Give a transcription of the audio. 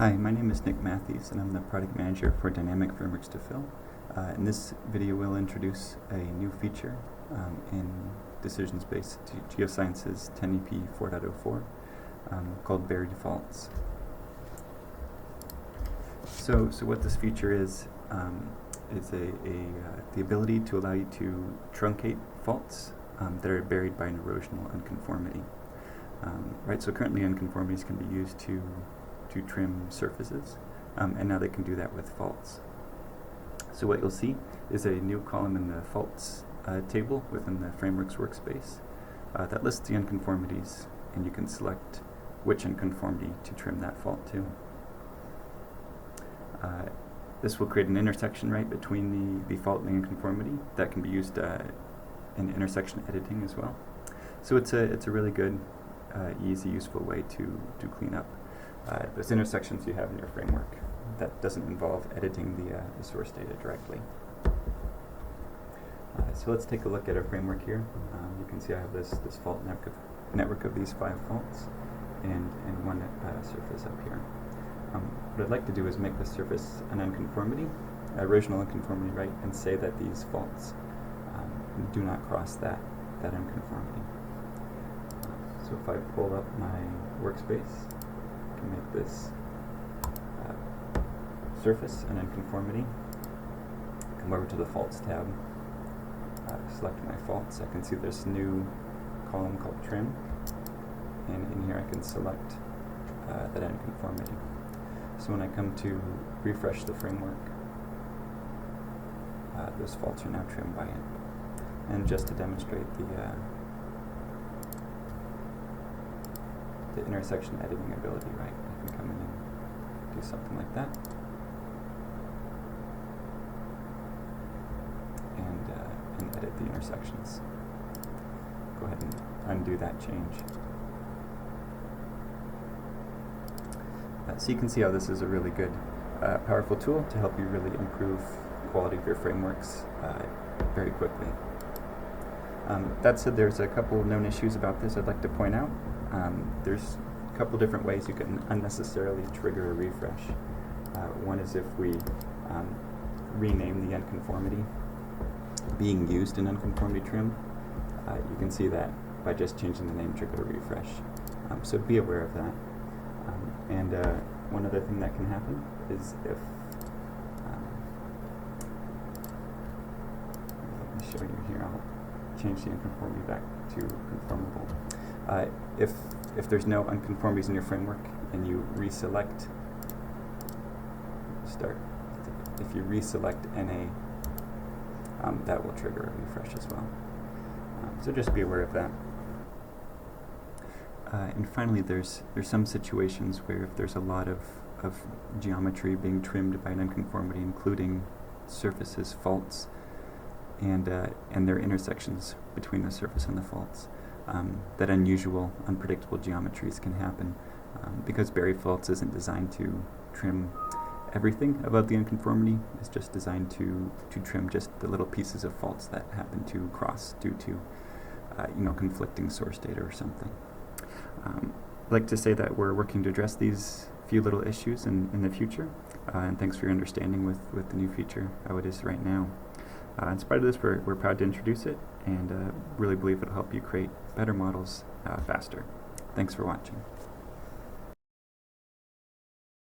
Hi, my name is Nick Matthies, and I'm the product manager for Dynamic Frameworks to Fill. In this video, we'll introduce a new feature in decisions-based geosciences 10ep.4.04 called buried faults. So what this feature is the ability to allow you to truncate faults that are buried by an erosional unconformity. Right. So currently, unconformities can be used to trim surfaces, and now they can do that with faults. So what you'll see is a new column in the faults table within the frameworks workspace that lists the unconformities, and you can select which unconformity to trim that fault to. This will create an intersection right between the fault and the unconformity that can be used in intersection editing as well. So it's a really good, easy, useful way to clean up those intersections you have in your framework that doesn't involve editing the source data directly. So let's take a look at our framework here. You can see I have this fault network of these 5 faults and one surface up here. What I'd like to do is make this surface an unconformity, erosional unconformity, right, and say that these faults do not cross that unconformity. So if I pull up my workspace, I can make this surface an unconformity. Come over to the faults tab, select my faults. I can see this new column called trim, and in here I can select that unconformity. So when I come to refresh the framework, those faults are now trimmed by it. And just to demonstrate the intersection editing ability, right? I can come in and do something like that. And edit the intersections. Go ahead and undo that change. So you can see how this is a really good, powerful tool to help you really improve the quality of your frameworks very quickly. That said, there's a couple of known issues about this I'd like to point out. There's a couple different ways you can unnecessarily trigger a refresh. One is if we rename the unconformity being used in unconformity trim. You can see that by just changing the name, trigger a refresh. So be aware of that. And one other thing that can happen is if let me show you here. I'll change the unconformity back to conformable. If there's no unconformities in your framework and you reselect, if you reselect NA, that will trigger a refresh as well. So just be aware of that. And finally, there's some situations where if there's a lot of geometry being trimmed by an unconformity, including surfaces, faults, and their intersections between the surface and the faults, that unusual, unpredictable geometries can happen because buried faults isn't designed to trim everything about the unconformity. It's just designed to trim just the little pieces of faults that happen to cross due to conflicting source data or something. I'd like to say that we're working to address these few little issues in the future, and thanks for your understanding with the new feature, how it is right now. In spite of this, we're proud to introduce it, and really believe it'll help you create better models faster. Thanks for watching.